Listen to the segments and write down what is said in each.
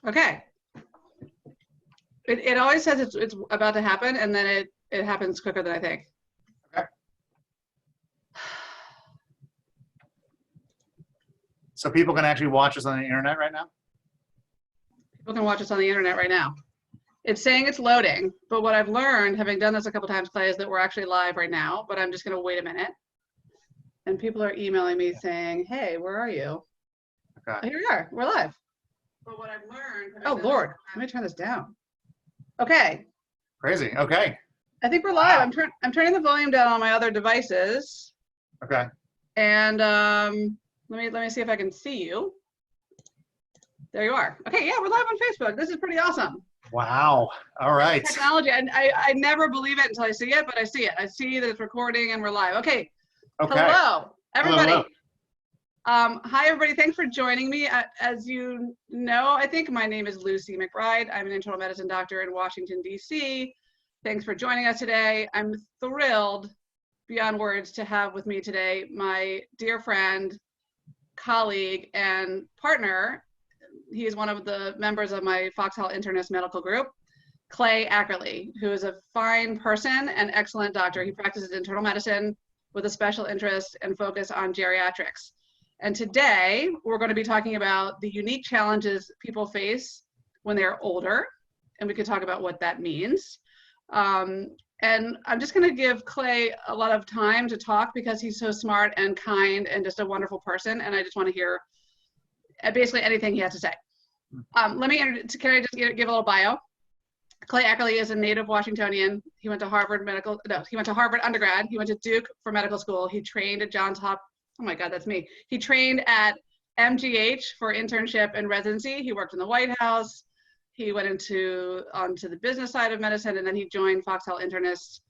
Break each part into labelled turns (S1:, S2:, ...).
S1: Okay. It always says it's about to happen, and then it happens quicker than I think.
S2: Okay. So people can actually watch us on the internet right now?
S1: People can watch us on the internet right now. It's saying it's loading, but what I've learned, having done this a couple times, Clay, is that we're actually live right now, but I'm just gonna wait a minute. And people are emailing me saying, hey, where are you?
S2: Okay.
S1: Oh, here we are, we're live. But what I've learned. Oh Lord, let me turn this down. Okay.
S2: Crazy, okay.
S1: I think we're live.
S2: Wow.
S1: I'm turning the volume down on my other devices.
S2: Okay.
S1: And let me see if I can see you. There you are. Okay, yeah, we're live on Facebook. This is pretty awesome.
S2: Wow, all right.
S1: Technology, and I never believe it until I see it, but I see it. I see that it's recording and we're live. Okay.
S2: Okay.
S1: Hello, everybody.
S2: Hello.
S1: Hi, everybody. Thanks for joining me. As you know, I think my name is Lucy McBride. I'm an internal medicine doctor in Washington, D.C. Thanks for joining us today. I'm thrilled beyond words to have with me today my dear friend, colleague, and partner. He is one of the members of my Foxhall Internist Medical Group, Clay Ackerly, who is a fine person and excellent doctor. He practices internal medicine with a special interest and focus on geriatrics. And today we're going to be talking about the unique challenges people face when they're older, and we could talk about what that means. And I'm just going to give Clay a lot of time to talk because he's so smart and kind and just a wonderful person, and I just want to hear basically anything he has to say. Can I just give a little bio? Clay Ackerly is a native Washingtonian. He went to Harvard undergrad. He went to Duke for medical school. He trained at Johns Hopkins. Oh my God, that's me. He trained at MGH for internship and residency. He worked in the White House. He went onto the business side of medicine, and then he joined Foxhall Internists,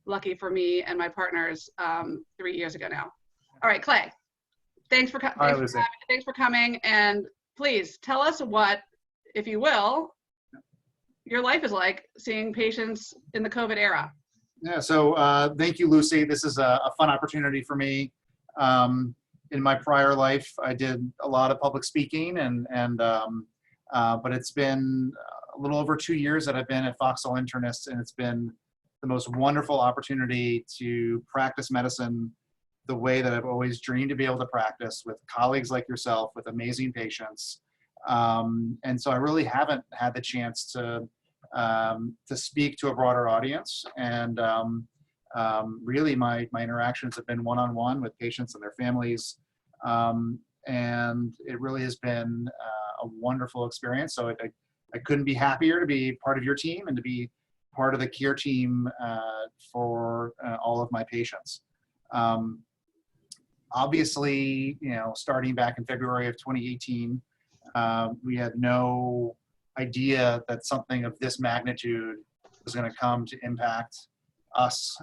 S1: lucky for me and my partners, 3 years ago now. All right, Clay, thanks for coming, and please tell us what, if you will, your life is like seeing patients in the COVID era.
S2: Yeah, so thank you, Lucy. This is a fun opportunity for me. In my prior life, I did a lot of public speaking, but it's been a little over 2 years that I've been at Foxhall Internists, and it's been the most wonderful opportunity to practice medicine the way that I've always dreamed to be able to practice, with colleagues like yourself, with amazing patients. And so I really haven't had the chance to speak to a broader audience. And really my interactions have been one-on-one with patients and their families. And it really has been a wonderful experience. So I couldn't be happier to be part of your team and to be part of the care team for all of my patients. Obviously, starting back in February of 2018, we had no idea that something of this magnitude was going to come to impact us,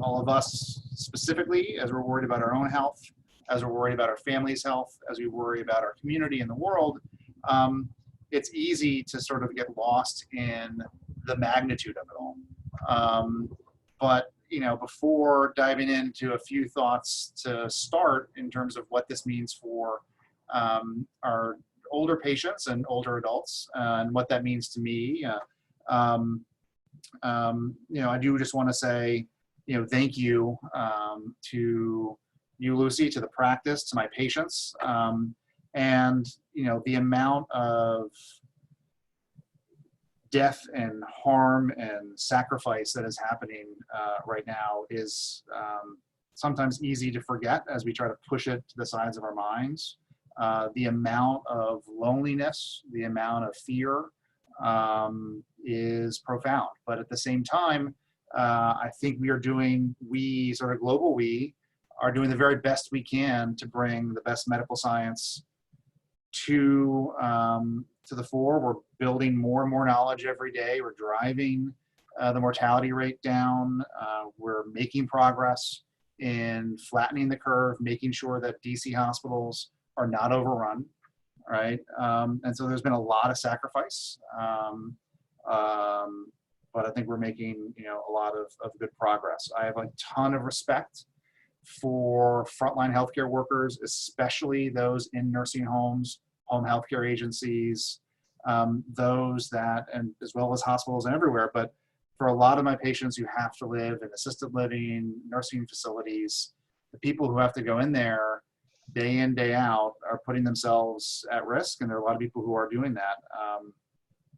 S2: all of us specifically, as we're worried about our own health, as we're worried about our family's health, as we worry about our community and the world. It's easy to sort of get lost in the magnitude of it all. But before diving into a few thoughts to start in terms of what this means for our older patients and older adults, and what that means to me, I do just want to say, thank you to you, Lucy, to the practice, to my patients, and the amount of death and harm and sacrifice that is happening right now is sometimes easy to forget as we try to push it to the sides of our minds. The amount of loneliness, the amount of fear is profound. But at the same time, I think we are doing the very best we can to bring the best medical science to the fore. We're building more and more knowledge every day. We're driving the mortality rate down. We're making progress in flattening the curve, making sure that DC hospitals are not overrun, right? And so there's been a lot of sacrifice, but I think we're making a lot of good progress. I have a ton of respect for frontline healthcare workers, especially those in nursing homes, home healthcare agencies, those that, and as well as hospitals and everywhere. But for a lot of my patients who have to live in assisted living, nursing facilities, the people who have to go in there day in, day out are putting themselves at risk. And there are a lot of people who are doing that.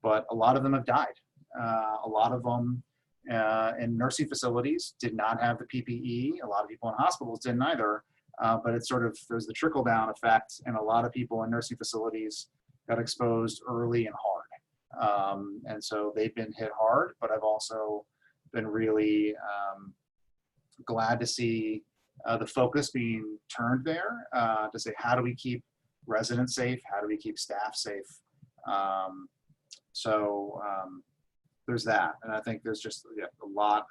S2: But a lot of them have died. A lot of them in nursing facilities did not have the PPE. A lot of people in hospitals didn't either. But it's sort of, there's the trickle down effect, and a lot of people in nursing facilities got exposed early and hard. And so they've been hit hard, but I've also been really glad to see the focus being turned there to say, how do we keep residents safe? How do we keep staff safe? There's that. And I think there's just a lot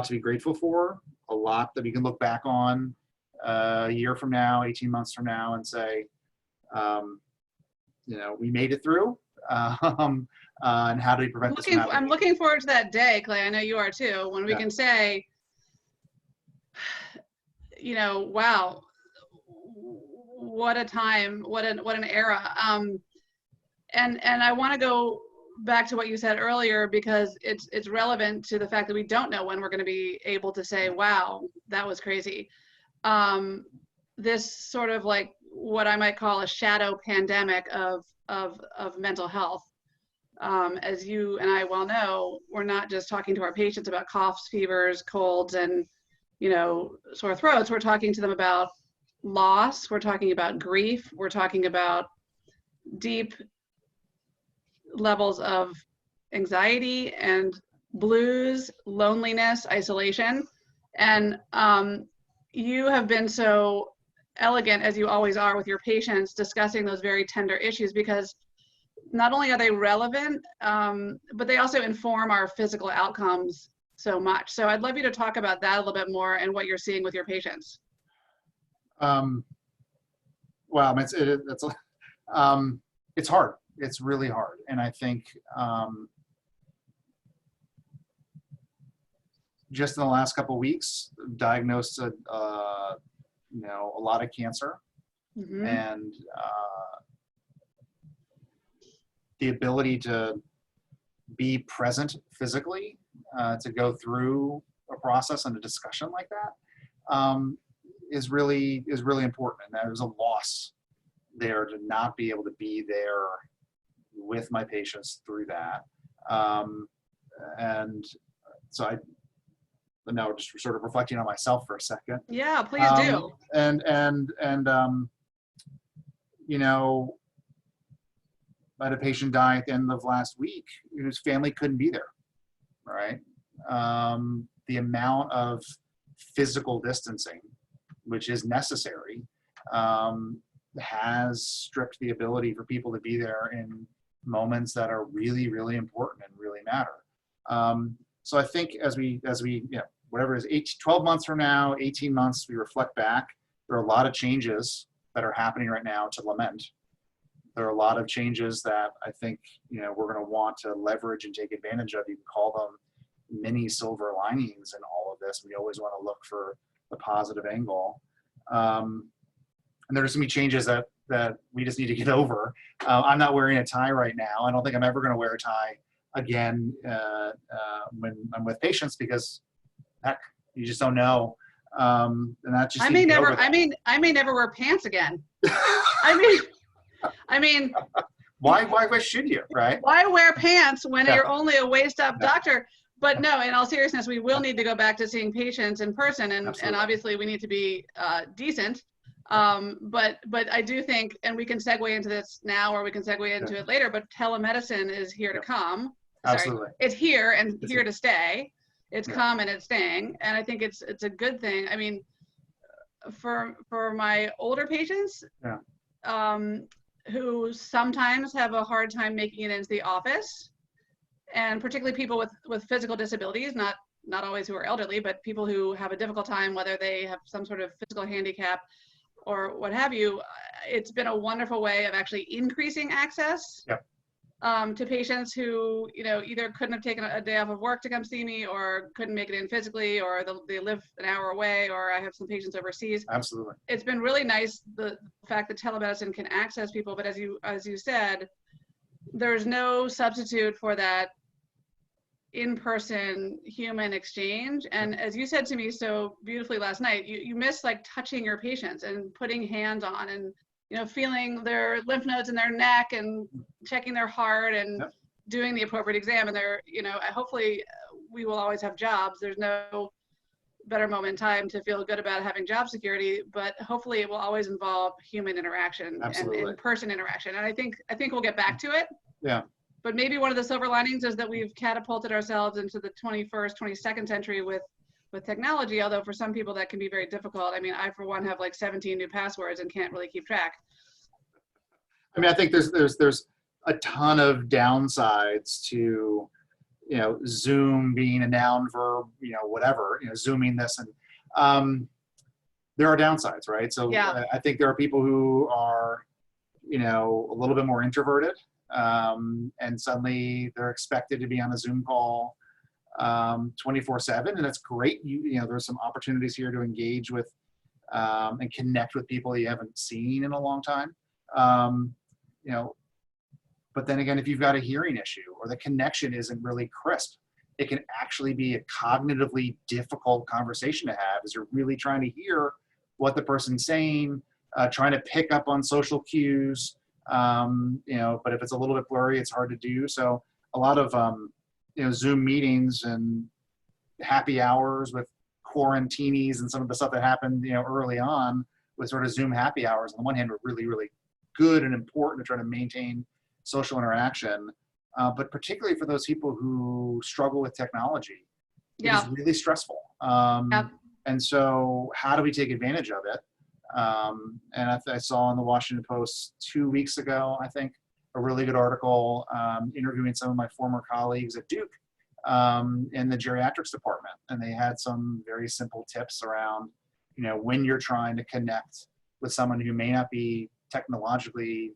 S2: to be grateful for, a lot that we can look back on a year from now, 18 months from now, and say, we made it through. And how do we prevent this from happening?
S1: I'm looking forward to that day, Clay. I know you are too, when we can say, wow, what a time, what an era. And I want to go back to what you said earlier, because it's relevant to the fact that we don't know when we're going to be able to say, wow, that was crazy. This sort of like what I might call a shadow pandemic of mental health. As you and I well know, we're not just talking to our patients about coughs, fevers, colds, and sore throats. We're talking to them about loss. We're talking about grief. We're talking about deep levels of anxiety and blues, loneliness, isolation. And you have been so elegant, as you always are with your patients, discussing those very tender issues, because not only are they relevant, but they also inform our physical outcomes so much. So I'd love you to talk about that a little bit more and what you're seeing with your patients.
S2: Wow, it's hard. It's really hard. And I think just in the last couple of weeks, diagnosed a lot of cancer. Mm-hmm. And the ability to be present physically, to go through a process and a discussion like that is really important. And there's a loss there to not be able to be there with my patients through that. And so I'm now just sort of reflecting on myself for a second.
S1: Yeah, please do.
S2: I had a patient die at the end of last week whose family couldn't be there, right? The amount of physical distancing, which is necessary, has stripped the ability for people to be there in moments that are really, really important and really matter. So I think as we whatever it is, 12 months from now, 18 months, we reflect back, there are a lot of changes that are happening right now to lament. There are a lot of changes that I think, we're going to want to leverage and take advantage of. You can call them mini silver linings in all of this. We always want to look for the positive angle. And there's going to be changes that we just need to get over. I'm not wearing a tie right now. I don't think I'm ever going to wear a tie again when I'm with patients, because heck, you just don't know. And that just
S1: I may never wear pants again. I mean,
S2: why should you, right?
S1: Why wear pants when you're only a waist-up doctor? But no, in all seriousness, we will need to go back to seeing patients in person, and obviously we need to be decent. But I do think, and we can segue into this now, or we can segue into it later, but telemedicine is here to come.
S2: Absolutely.
S1: Sorry, it's here and here to stay. It's come and it's staying, and I think it's a good thing. I mean, for my older patients, who sometimes have a hard time making it into the office, and particularly people with physical disabilities, not always who are elderly, but people who have a difficult time, whether they have some sort of physical handicap or what have you, it's been a wonderful way of actually increasing access to patients who, either couldn't have taken a day off of work to come see me, or couldn't make it in physically, or they live an hour away, or I have some patients overseas.
S2: Absolutely.
S1: It's been really nice, the fact that telemedicine can access people, but as you said, there's no substitute for that in-person human exchange. And as you said to me so beautifully last night, you miss like touching your patients and putting hands on, and feeling their lymph nodes in their neck and checking their heart and doing the appropriate exam. And they're, hopefully we will always have jobs. There's no better moment in time to feel good about having job security, but hopefully it will always involve human interaction.
S2: Absolutely.
S1: And in-person interaction. And I think we'll get back to it.
S2: Yeah.
S1: But maybe one of the silver linings is that we've catapulted ourselves into the 21st, 22nd century with technology, although for some people that can be very difficult. I mean, I, for one, have like 17 new passwords and can't really keep track.
S2: I mean, I think there's a ton of downsides to, Zoom being a noun, verb, whatever, Zooming this, and there are downsides, right? So
S1: yeah.
S2: I think there are people who are, a little bit more introverted, and suddenly they're expected to be on a Zoom call 24/7, and that's great. There's some opportunities here to engage with and connect with people you haven't seen in a long time. But then again, if you've got a hearing issue or the connection isn't really crisp, it can actually be a cognitively difficult conversation to have, as you're really trying to hear what the person's saying, trying to pick up on social cues. But if it's a little bit blurry, it's hard to do. So a lot of Zoom meetings and happy hours with quarantinis and some of the stuff that happened, early on with sort of Zoom happy hours, on the one hand, were really, really good and important to try to maintain social interaction. But particularly for those people who struggle with technology, it is really stressful. And so how do we take advantage of it? And I saw in the Washington Post 2 weeks ago, I think, a really good article interviewing some of my former colleagues at Duke in the geriatrics department. And they had some very simple tips around, when you're trying to connect with someone who may not be technologically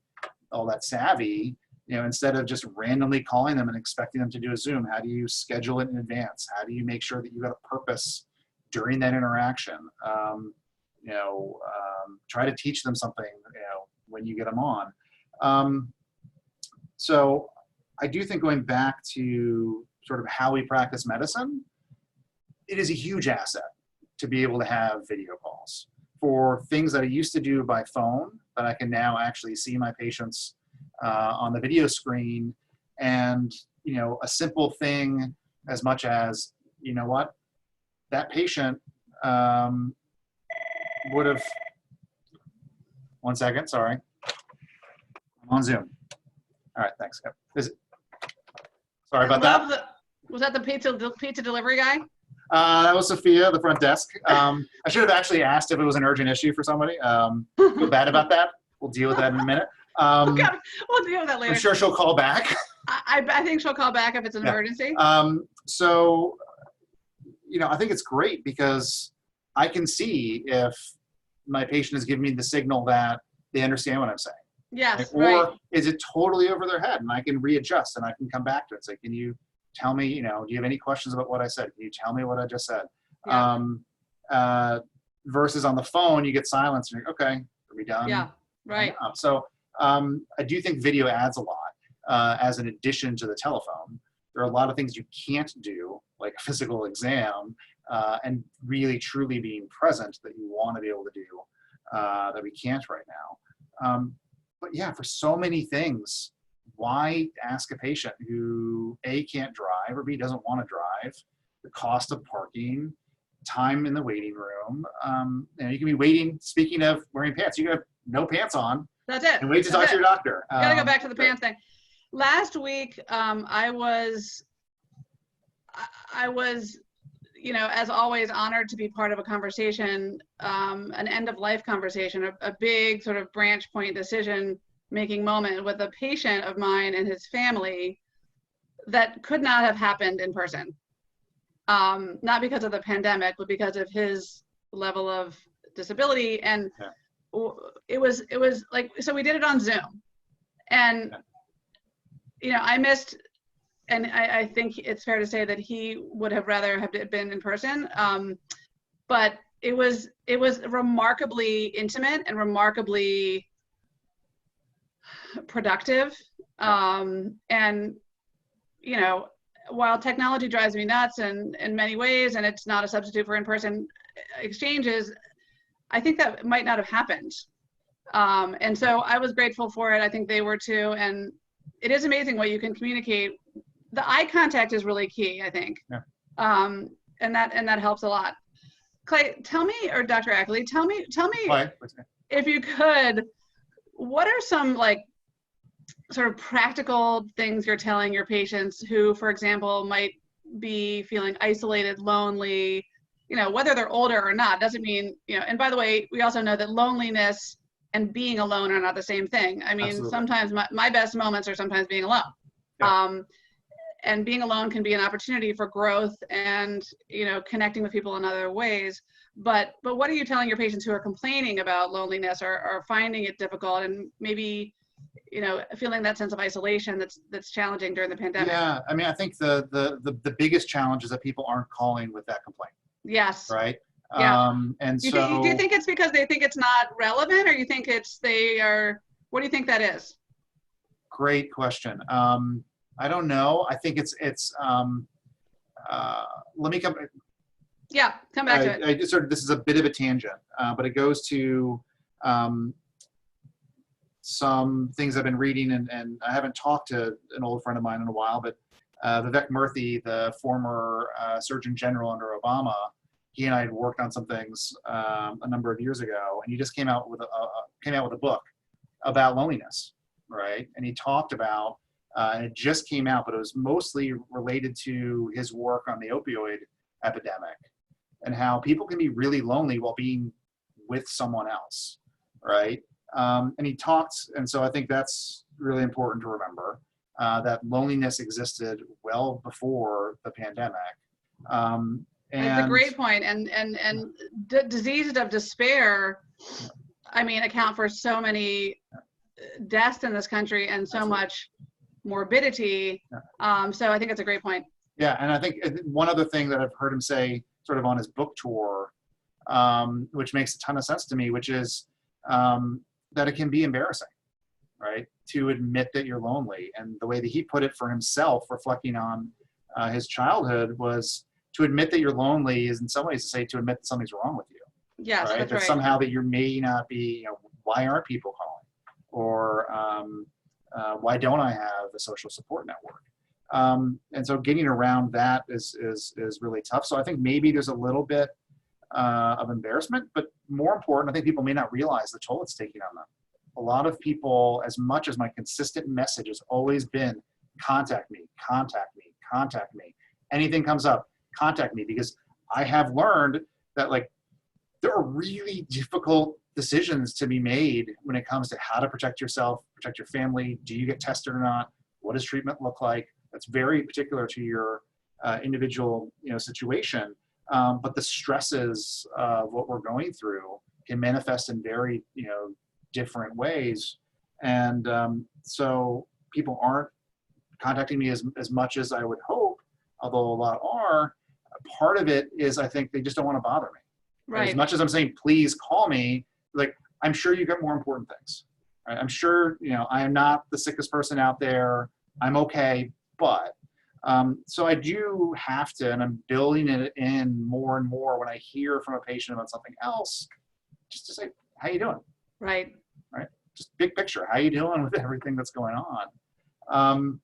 S2: all that savvy, instead of just randomly calling them and expecting them to do a Zoom, how do you schedule it in advance? How do you make sure that you got a purpose during that interaction? Try to teach them something, when you get them on. So I do think, going back to sort of how we practice medicine, it is a huge asset to be able to have video calls for things that I used to do by phone, that I can now actually see my patients on the video screen. And, a simple thing as much as, that patient would have, one second, sorry. I'm on Zoom. All right, thanks. Sorry about that.
S1: Was that the pizza delivery guy?
S2: That was Sophia, the front desk. I should have actually asked if it was an urgent issue for somebody. Feel bad about that. We'll deal with that in a minute.
S1: We'll deal with that later.
S2: I'm sure she'll call back.
S1: I think she'll call back if it's an emergency.
S2: So, I think it's great because I can see if my patient is giving me the signal that they understand what I'm saying.
S1: Yes,
S2: or is it totally over their head, and I can readjust and I can come back to it. Say, can you tell me, do you have any questions about what I said? Can you tell me what I just said? Yeah. Versus on the phone, you get silence and you're okay, are we done?
S1: Yeah, right.
S2: So I do think video adds a lot as an addition to the telephone. There are a lot of things you can't do, like a physical exam, and really truly being present, that you want to be able to do that we can't right now. But yeah, for so many things, why ask a patient who A, can't drive, or B, doesn't want to drive, the cost of parking, time in the waiting room. You can be waiting, speaking of wearing pants, you can have no pants on.
S1: That's it.
S2: And wait to talk to your doctor.
S1: You gotta go back to the pants thing. Last week, I was, as always, honored to be part of a conversation, an end-of-life conversation, a big sort of branch point decision-making moment with a patient of mine and his family that could not have happened in person. Not because of the pandemic, but because of his level of disability. And it was like, so we did it on Zoom. And I missed, and I think it's fair to say that he would have rather have been in person. But it was remarkably intimate and remarkably productive. And while technology drives me nuts in many ways, and it's not a substitute for in-person exchanges, I think that might not have happened. And so I was grateful for it. I think they were too. And it is amazing what you can communicate. The eye contact is really key, I think.
S2: Yeah.
S1: And that helps a lot. Clay, tell me, or Dr. Ackerly, tell me if you could, what are some sort of practical things you're telling your patients who, for example, might be feeling isolated, lonely, whether they're older or not, doesn't mean, and by the way, we also know that loneliness and being alone are not the same thing. I mean,
S2: Absolutely.
S1: Sometimes my best moments are sometimes being alone.
S2: Yeah.
S1: And being alone can be an opportunity for growth and, connecting with people in other ways. But what are you telling your patients who are complaining about loneliness or finding it difficult and maybe, feeling that sense of isolation that's challenging during the pandemic?
S2: Yeah, I mean, I think the biggest challenge is that people aren't calling with that complaint.
S1: Yes.
S2: Right.
S1: Yeah.
S2: And
S1: do
S2: so,
S1: you think it's because they think it's not relevant, or you think what do you think that is?
S2: great question. I don't know. I think it's let me come.
S1: Yeah, come back to it.
S2: This is a bit of a tangent, but it goes to some things I've been reading, and I haven't talked to an old friend of mine in a while, but Vivek Murthy, the former Surgeon General under Obama, he and I had worked on some things a number of years ago, and he just came out with a book about loneliness, right? And he talked about, and it just came out, but it was mostly related to his work on the opioid epidemic and how people can be really lonely while being with someone else, right? And he talked, and so I think that's really important to remember, that loneliness existed well before the pandemic.
S1: That's a great point. And diseases of despair, I mean, account for so many deaths in this country and so
S2: Absolutely.
S1: much morbidity. So I think it's a great point.
S2: Yeah, and I think one other thing that I've heard him say sort of on his book tour, which makes a ton of sense to me, which is that it can be embarrassing, right? To admit that you're lonely. And the way that he put it for himself, reflecting on his childhood, was to admit that you're lonely is in some ways to say to admit that something's wrong with you.
S1: Yes,
S2: right?
S1: That's
S2: that
S1: right.
S2: Somehow that you may not be, why aren't people calling? Or why don't I have a social support network? And so getting around that is really tough. So I think maybe there's a little bit of embarrassment, but more important, I think people may not realize the toll it's taking on them. A lot of people, as much as my consistent message has always been, contact me, contact me, contact me. Anything comes up, contact me, because I have learned that there are really difficult decisions to be made when it comes to how to protect yourself, protect your family. Do you get tested or not? What does treatment look like? That's very particular to your individual situation. But the stresses of what we're going through can manifest in very different ways. And so people aren't contacting me as much as I would hope, although a lot are. Part of it is I think they just don't want to bother me.
S1: Right.
S2: As much as I'm saying, please call me, I'm sure you got more important things. Right? I'm sure, I am not the sickest person out there. I'm okay, but so I do have to, and I'm building it in more and more when I hear from a patient about something else, just to say, how you doing?
S1: Right.
S2: Right. Just big picture. How you doing with everything that's going on?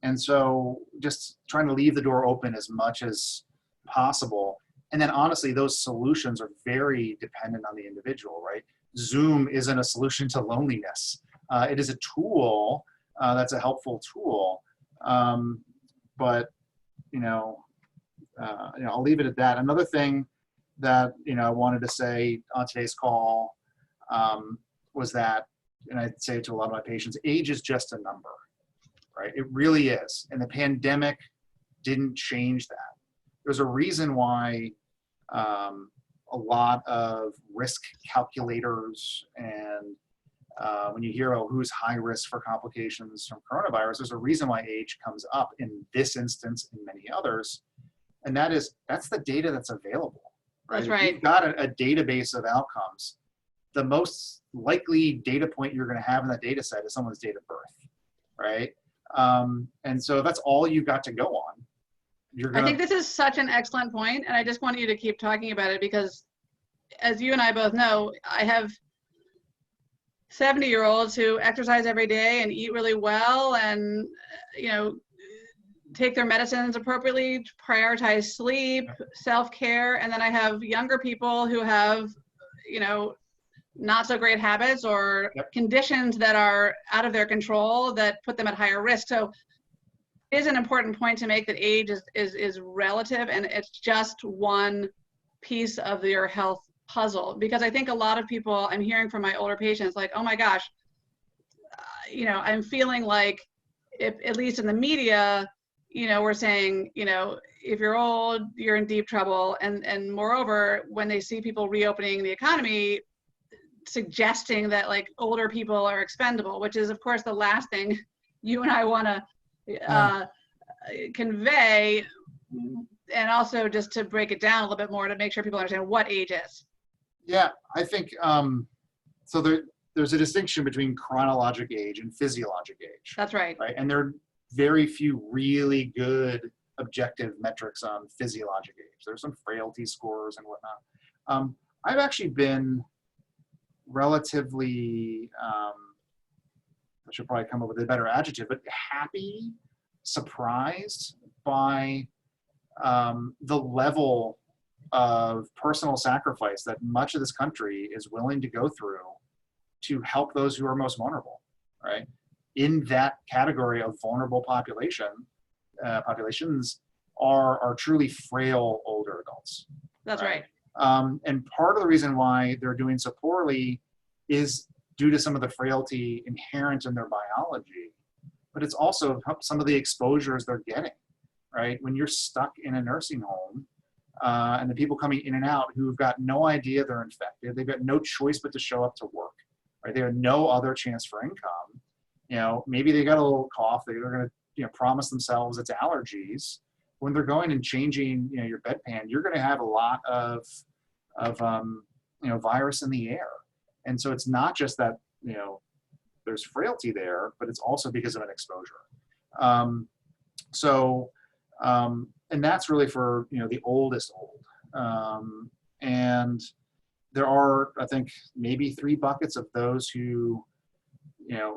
S2: And so just trying to leave the door open as much as possible. And then honestly, those solutions are very dependent on the individual, right? Zoom isn't a solution to loneliness. It is a tool that's a helpful tool. But, I'll leave it at that. Another thing that, I wanted to say on today's call was that, and I'd say to a lot of my patients, age is just a number, right? It really is. And the pandemic didn't change that. There's a reason why a lot of risk calculators and when you hear, oh, who's high risk for complications from coronavirus, there's a reason why age comes up in this instance and many others. And that's the data that's available. Right?
S1: That's right.
S2: If you've got a database of outcomes, the most likely data point you're going to have in that data set is someone's date of birth, right? And so that's all you've got to go on.
S1: I think this is such an excellent point, and I just want you to keep talking about it because, as you and I both know, I have 70-year-olds who exercise every day and eat really well and, take their medicines appropriately, prioritize sleep, self-care, and then I have younger people who have, not so great habits or conditions that are out of their control that put them at higher risk. So it is an important point to make that age is relative, and it's just one piece of your health puzzle. Because I think a lot of people, I'm hearing from my older patients, like, oh my gosh, I'm feeling like, if, at least in the media, we're saying, if you're old, you're in deep trouble. And moreover, when they see people reopening the economy, suggesting that like older people are expendable, which is of course the last thing you and I want to convey. And also just to break it down a little bit more to make sure people understand what age is.
S2: Yeah, I think, so there's a distinction between chronologic age and physiologic age.
S1: That's right.
S2: Right, and there are very few really good objective metrics on physiologic age. There's some frailty scores and whatnot. I've actually been relatively, I should probably come up with a better adjective, but happy, surprised by the level of personal sacrifice that much of this country is willing to go through to help those who are most vulnerable, right? In that category of vulnerable populations are truly frail older adults.
S1: That's right.
S2: And part of the reason why they're doing so poorly is due to some of the frailty inherent in their biology, but it's also some of the exposures they're getting, right? When you're stuck in a nursing home and the people coming in and out who've got no idea they're infected, they've got no choice but to show up to work, right? They have no other chance for income. Maybe they got a little cough, they're going to promise themselves it's allergies. When they're going and changing your bedpan, you're going to have a lot of virus in the air. And so it's not just that there's frailty there, but it's also because of an exposure. And that's really for the oldest old. And there are, I think, maybe 3 buckets of those who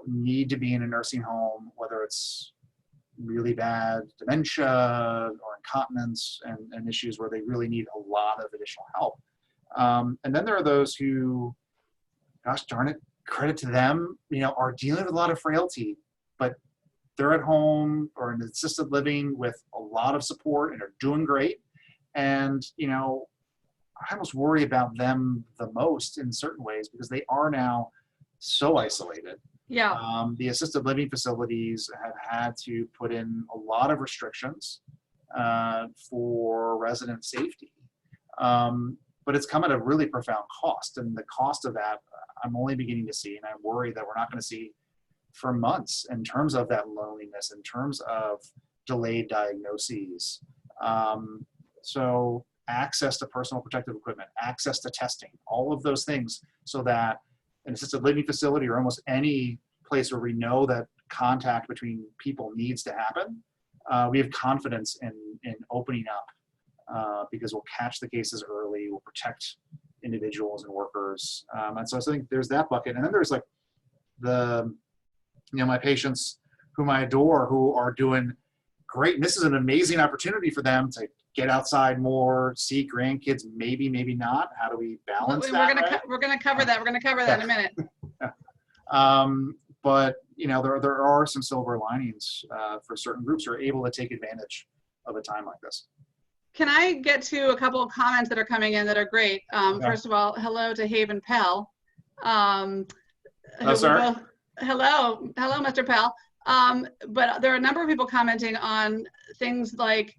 S2: need to be in a nursing home, whether it's really bad dementia or incontinence and issues where they really need a lot of additional help. And then there are those who, gosh darn it, credit to them, are dealing with a lot of frailty, but they're at home or in assisted living with a lot of support and are doing great. And, I almost worry about them the most in certain ways because they are now so isolated.
S1: Yeah.
S2: The assisted living facilities have had to put in a lot of restrictions for resident safety. But it's come at a really profound cost. And the cost of that, I'm only beginning to see, and I worry that we're not going to see for months in terms of that loneliness, in terms of delayed diagnoses. So access to personal protective equipment, access to testing, all of those things, so that an assisted living facility or almost any place where we know that contact between people needs to happen, we have confidence in opening up because we'll catch the cases early, we'll protect individuals and workers. And so I think there's that bucket. And then there's like my patients whom I adore who are doing great. And this is an amazing opportunity for them to get outside more, see grandkids, maybe not. How do we balance that?
S1: We're gonna cover that. We're gonna cover that in a minute.
S2: But there are some silver linings for certain groups who are able to take advantage of a time like this.
S1: Can I get to a couple of comments that are coming in that are great? First of all, hello to Haven Pell.
S2: Hello,
S1: Mr. Pell. But there are a number of people commenting on things like,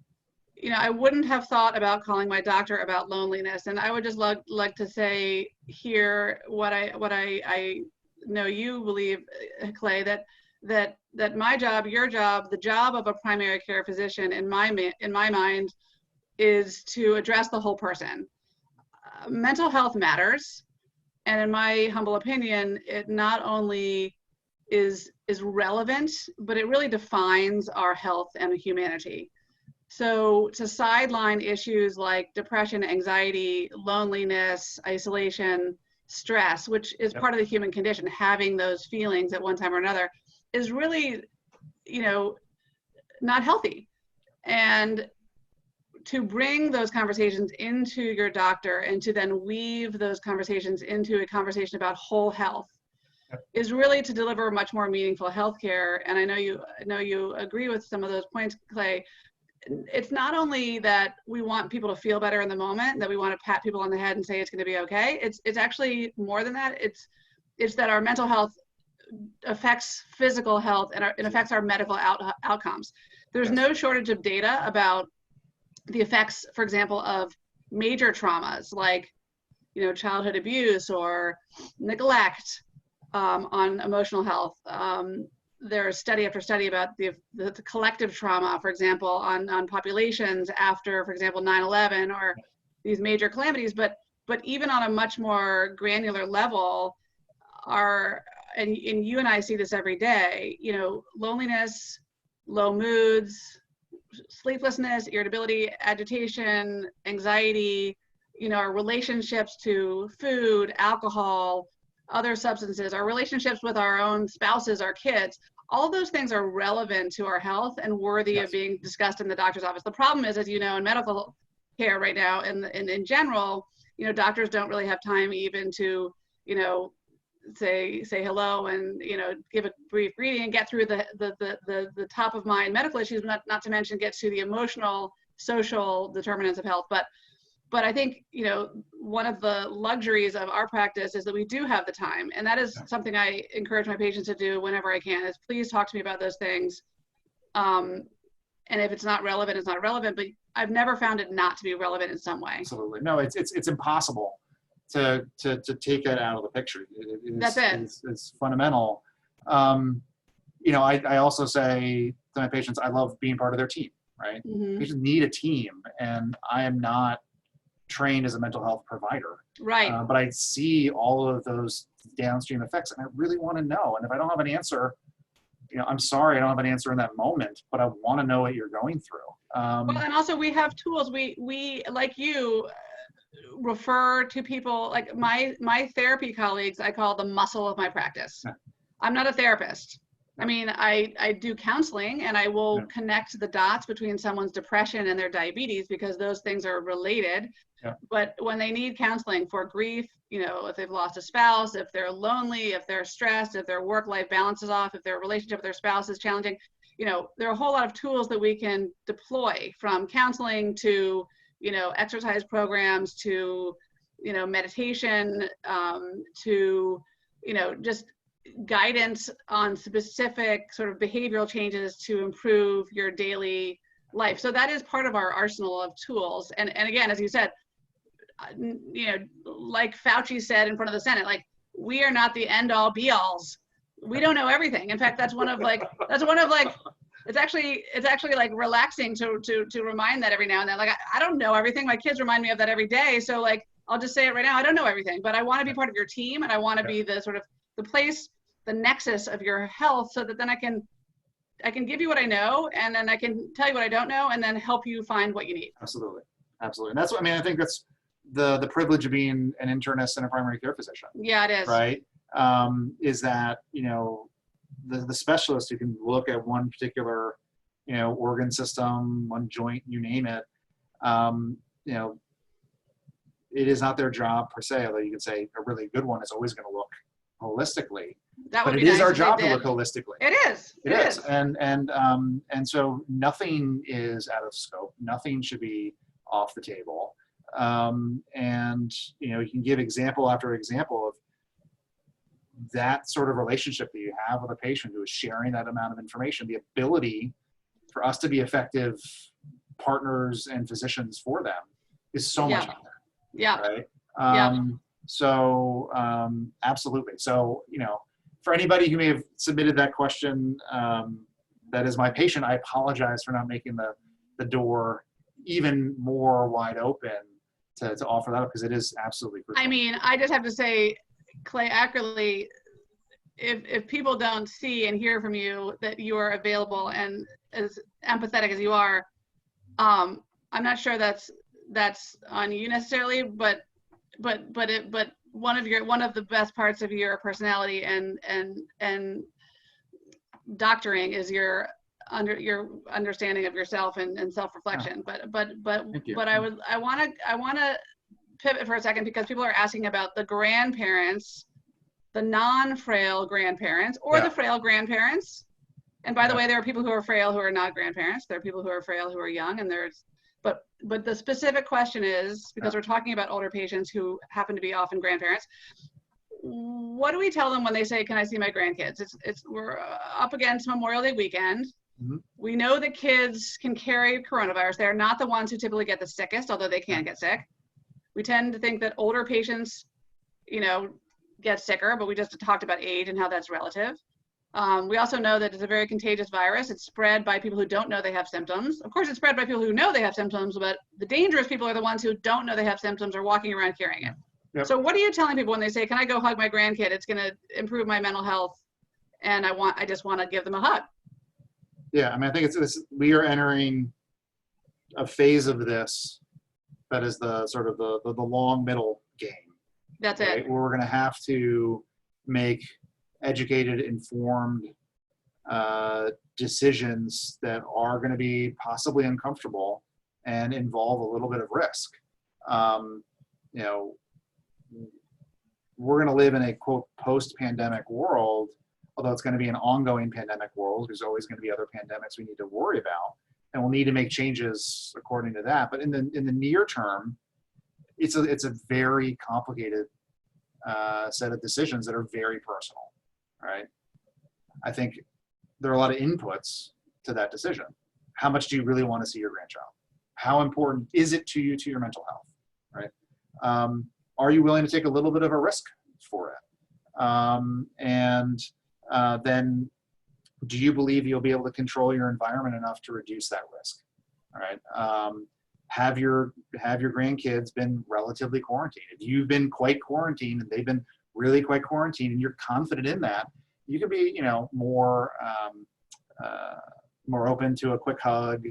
S1: I wouldn't have thought about calling my doctor about loneliness. And I would just like to say here what I know you believe, Clay, that my job, your job, the job of a primary care physician in my mind is to address the whole person. Mental health matters, and in my humble opinion, it not only is relevant, but it really defines our health and humanity. So to sideline issues like depression, anxiety, loneliness, isolation, stress, which is part of the human condition, having those feelings at one time or another, is really, not healthy. And to bring those conversations into your doctor and to then weave those conversations into a conversation about whole health is really to deliver much more meaningful healthcare. And I know you agree with some of those points, Clay. It's not only that we want people to feel better in the moment, that we want to pat people on the head and say it's going to be okay. It's actually more than that. It's that our mental health affects physical health and it affects our medical outcomes. There's no shortage of data about the effects, for example, of major traumas like, childhood abuse or neglect on emotional health. There's study after study about the collective trauma, for example, on populations after, for example, 9/11 or these major calamities. But even on a much more granular level, and you and I see this every day, loneliness, low moods, sleeplessness, irritability, agitation, anxiety, our relationships to food, alcohol, other substances, our relationships with our own spouses, our kids, all those things are relevant to our health and worthy of being discussed in the doctor's office. The problem is, as you know, in medical care right now and in general, doctors don't really have time even to, say hello and, give a brief greeting and get through the top of mind medical issues, not to mention get to the emotional, social determinants of health. But I think, one of the luxuries of our practice is that we do have the time. And that is something I encourage my patients to do whenever I can, is please talk to me about those things. And if it's not relevant, it's not relevant, but I've never found it not to be relevant in some way.
S2: Absolutely. No, it's impossible to take it out of the picture.
S1: That's it.
S2: It's fundamental. I also say to my patients, I love being part of their team, right?
S1: Mm-hmm.
S2: Patients need a team, and I am not trained as a mental health provider.
S1: Right.
S2: But I see all of those downstream effects, and I really want to know. And if I don't have an answer, I'm sorry, I don't have an answer in that moment, but I want to know what you're going through.
S1: Well, and also we have tools. We like you, refer to people like my therapy colleagues. I call the muscle of my practice. I'm not a therapist. I mean, I do counseling, and I will connect the dots between someone's depression and their diabetes because those things are related. But when they need counseling for grief, if they've lost a spouse, if they're lonely, if they're stressed, if their work-life balance is off, if their relationship with their spouse is challenging, there are a whole lot of tools that we can deploy, from counseling to, exercise programs to, meditation, to, just guidance on specific sort of behavioral changes to improve your daily life. So that is part of our arsenal of tools. And again, as you said, like Fauci said in front of the Senate, like, we are not the end all be alls. We don't know everything. In fact, it's actually like relaxing to remind that every now and then. Like, I don't know everything. My kids remind me of that every day. So like, I'll just say it right now. I don't know everything, but I want to be part of your team, and I want to be the sort of the place, the nexus of your health, so that then I can give you what I know, and then I can tell you what I don't know, and then help you find what you need.
S2: Absolutely. And that's what, I think that's the privilege of being an internist and a primary care physician.
S1: Yeah, it is.
S2: Right. Is that, the specialist who can look at one particular, organ system, one joint, you name it, it is not their job per se, although you can say a really good one is always going to look holistically. But it is our job to look holistically.
S1: It is.
S2: It is. And so nothing is out of scope. Nothing should be off the table. And you can give example after example of that sort of relationship that you have with a patient who is sharing that amount of information, the ability for us to be effective partners and physicians for them is so much higher.
S1: Yeah.
S2: Right. So absolutely. So, for anybody who may have submitted that question, that is my patient, I apologize for not making the door even more wide open to offer that up, because it is absolutely crucial.
S1: I mean, I just have to say, Clay Ackerly, if people don't see and hear from you that you are available and as empathetic as you are, I'm not sure that's on you necessarily, but one of the best parts of your personality and doctoring is your understanding of yourself and self-reflection.
S2: Oh.
S1: But I want to pivot for a second, because people are asking about the grandparents, the non-frail grandparents, or the frail grandparents. And by the way, there are people who are frail who are not grandparents. There are people who are frail who are young, and but the specific question is, because we're talking about older patients who happen to be often grandparents, what do we tell them when they say, "Can I see my grandkids?" We're up against Memorial Day weekend.
S2: Mm-hmm.
S1: We know that kids can carry coronavirus. They're not the ones who typically get the sickest, although they can get sick. We tend to think that older patients, get sicker, but we just talked about age and how that's relative. We also know that it's a very contagious virus. It's spread by people who don't know they have symptoms. Of course, it's spread by people who know they have symptoms, but the dangerous people are the ones who don't know they have symptoms or walking around carrying it.
S2: Yep.
S1: So what are you telling people when they say, "Can I go hug my grandkid? It's going to improve my mental health, and I just want to give them a hug"?
S2: Yeah, I mean, I think we are entering a phase of this that is the sort of the long middle game.
S1: That's
S2: right?
S1: it.
S2: Where we're going to have to make educated, informed decisions that are going to be possibly uncomfortable and involve a little bit of risk. We're going to live in a quote post-pandemic world, although it's going to be an ongoing pandemic world. There's always going to be other pandemics we need to worry about, and we'll need to make changes according to that. But in the near term, it's a very complicated set of decisions that are very personal, right? I think there are a lot of inputs to that decision. How much do you really want to see your grandchild? How important is it to you, to your mental health, right? Are you willing to take a little bit of a risk for it? Then do you believe you'll be able to control your environment enough to reduce that risk, all right? Have your grandkids been relatively quarantined? If you've been quite quarantined and they've been really quite quarantined and you're confident in that, you can be, more open to a quick hug.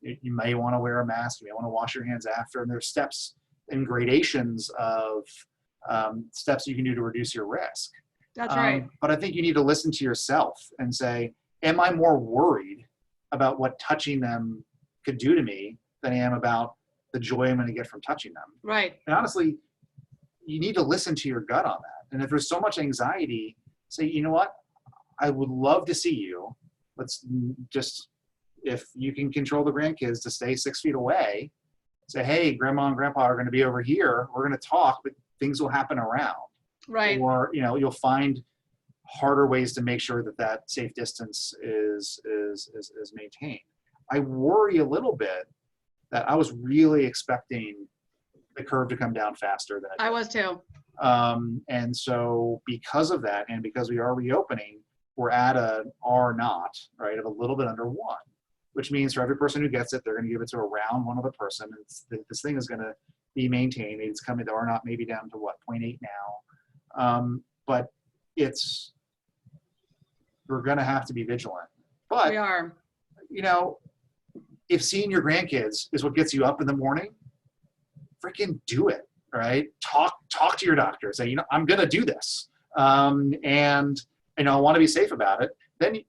S2: You may want to wear a mask. You may want to wash your hands after. And there's steps and gradations of steps you can do to reduce your risk.
S1: That's right.
S2: But I think you need to listen to yourself and say, am I more worried about what touching them could do to me than I am about the joy I'm going to get from touching them?
S1: Right.
S2: And honestly, you need to listen to your gut on that. And if there's so much anxiety, say, you know what? I would love to see you. Let's just, if you can control the grandkids to stay 6 feet away, say, hey, grandma and grandpa are going to be over here. We're going to talk, but things will happen around.
S1: Right.
S2: Or, you'll find harder ways to make sure that safe distance is maintained. I worry a little bit that I was really expecting the curve to come down faster than
S1: I was too.
S2: And so because of that, and because we are reopening, we're at a R0, right, of a little bit under 1, which means for every person who gets it, they're going to give it to around one other person. This thing is going to be maintained. It's coming to R0 maybe down to what, 0.8 now. But we're going to have to be vigilant. But
S1: we are.
S2: If seeing your grandkids is what gets you up in the morning, freaking do it, right? Talk to your doctor. Say, I'm going to do this. And I want to be safe about it. Then,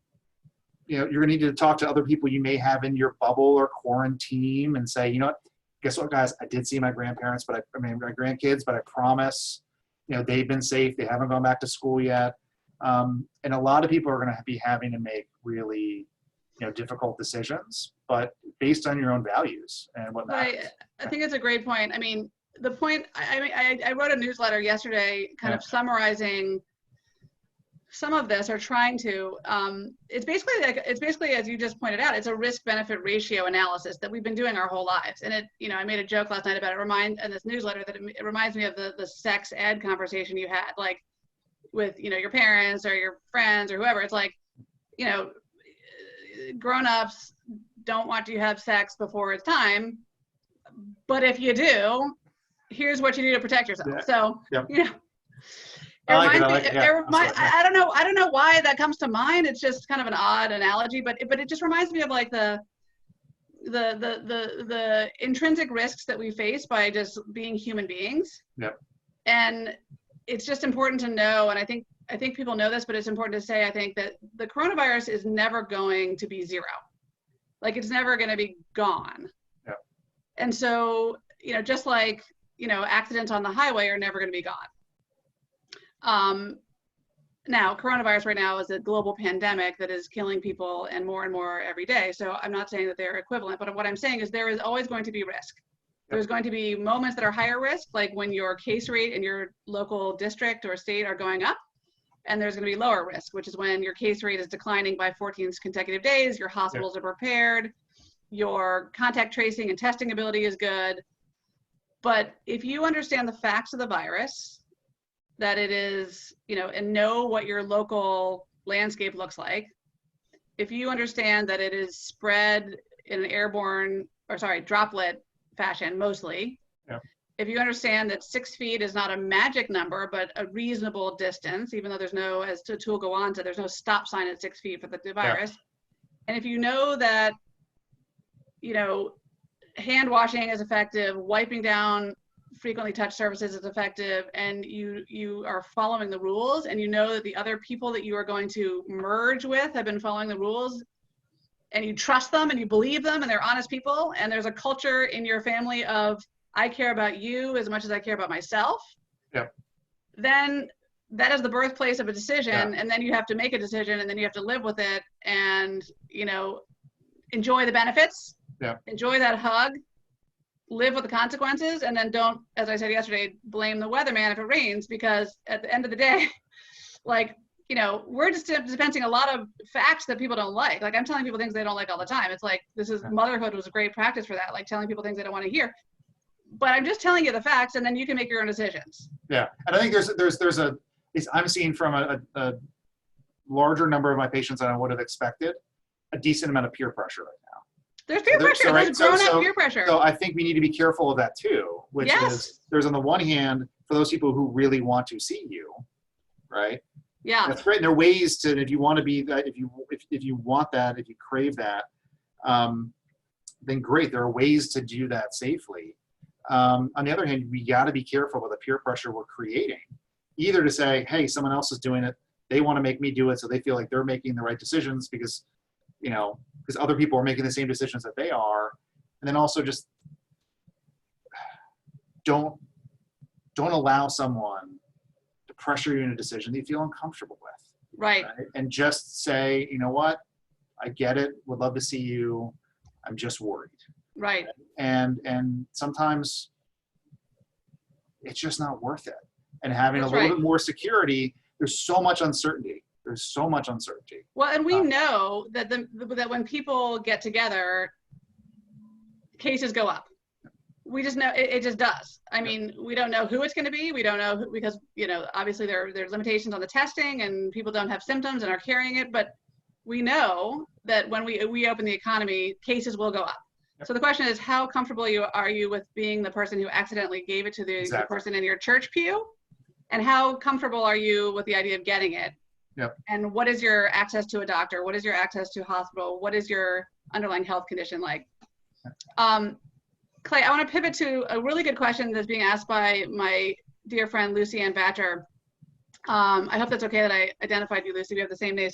S2: you're going to need to talk to other people you may have in your bubble or quarantine and say, you know what, guess what, guys? I did see my grandparents, my grandkids, but I promise, they've been safe. They haven't gone back to school yet. And a lot of people are going to be having to make really, difficult decisions, but based on your own values and what matters.
S1: I think it's a great point. I mean, the point, I wrote a newsletter yesterday kind of summarizing some of this, or trying to. It's basically, as you just pointed out, it's a risk-benefit ratio analysis that we've been doing our whole lives. And I made a joke last night about it. In this newsletter, that it reminds me of the sex ed conversation you had. Like, your parents or your friends or whoever. It's like, grown-ups don't want you to have sex before it's time, but if you do, here's what you do to protect yourself.
S2: Yeah.
S1: So,
S2: Yep.
S1: I don't know why that comes to mind. It's just kind of an odd analogy, but it just reminds me of like the intrinsic risks that we face by just being human beings.
S2: Yep.
S1: And it's just important to know, and I think people know this, but it's important to say, I think that the coronavirus is never going to be zero. Like, it's never going to be gone.
S2: Yep.
S1: And so, just like, accidents on the highway are never going to be gone. Now, coronavirus right now is a global pandemic that is killing people and more every day. So I'm not saying that they're equivalent, but what I'm saying is there is always going to be risk. There's going to be moments that are higher risk, like when your case rate in your local district or state are going up, and there's going to be lower risk, which is when your case rate is declining by 14 consecutive days, your hospitals are prepared, your contact tracing and testing ability is good. But if you understand the facts of the virus, that it is, and know what your local landscape looks like, if you understand that it is spread in an droplet fashion mostly, if you understand that 6 feet is not a magic number, but a reasonable distance, even though there's no, as Atul go on to, there's no stop sign at 6 feet for the virus. And if you know that, hand washing is effective, wiping down frequently touched surfaces is effective, and you are following the rules, and you know that the other people that you are going to merge with have been following the rules, and you trust them and you believe them and they're honest people, and there's a culture in your family of, I care about you as much as I care about myself, then that is the birthplace of a decision. And then you have to make a decision, and then you have to live with it, and enjoy the benefits, enjoy that hug, live with the consequences, and then don't, as I said yesterday, blame the weatherman if it rains, because at the end of the day, like, we're just dispensing a lot of facts that people don't like. Like, I'm telling people things they don't like all the time. It's like, motherhood was a great practice for that, like telling people things they don't want to hear. But I'm just telling you the facts, and then you can make your own decisions. Yeah,
S2: and I think I'm seeing from a larger number of my patients than I would have expected, a decent amount of peer pressure right now.
S1: There's peer pressure. There's grown-up peer pressure.
S2: So I think we need to be careful of that too, which is, there's on the one hand, for those people who really want to see you, right?
S1: Yeah.
S2: That's great. And there are ways to, if you want to be that, if you want that, if you crave that, then great. There are ways to do that safely. On the other hand, we got to be careful with the peer pressure we're creating, either to say, hey, someone else is doing it, they want to make me do it, so they feel like they're making the right decisions because other people are making the same decisions that they are. And then also just don't allow someone to pressure you in a decision that you feel uncomfortable with.
S1: Right.
S2: And just say, you know what, I get it, would love to see you, I'm just worried.
S1: Right.
S2: And sometimes it's just not worth it. And having a little bit more security, there's so much uncertainty. Well,
S1: and we know that that when people get together, cases go up. We just know it just does. I mean, we don't know who it's going to be. We don't know who, because obviously there's limitations on the testing, and people don't have symptoms and are carrying it. But we know that when we open the economy, cases will go up. So the question is, how comfortable are you with being the person who accidentally gave it to the person in your church pew? And how comfortable are you with the idea of getting it?
S2: Yep.
S1: And what is your access to a doctor? What is your access to a hospital? What is your underlying health condition like? Clay, I want to pivot to a really good question that's being asked by my dear friend, Lucy Ann Batcher. I hope that's okay that I identified you, Lucy. We have the same name,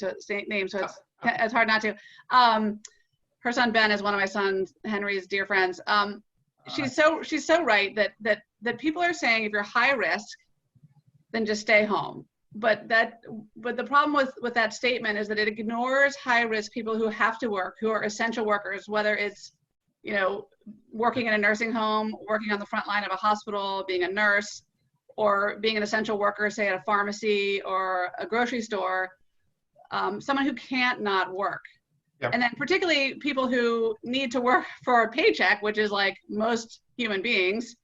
S1: so it's hard not to. Her son, Ben, is one of my son Henry's dear friends. She's so right that people are saying if you're high risk, then just stay home. But the problem with that statement is that it ignores high risk people who have to work, who are essential workers, whether it's working in a nursing home, working on the front line of a hospital, being a nurse, or being an essential worker, say at a pharmacy or a grocery store, someone who can't not work. Yep. And then particularly people who need to work for a paycheck, which is like most human beings,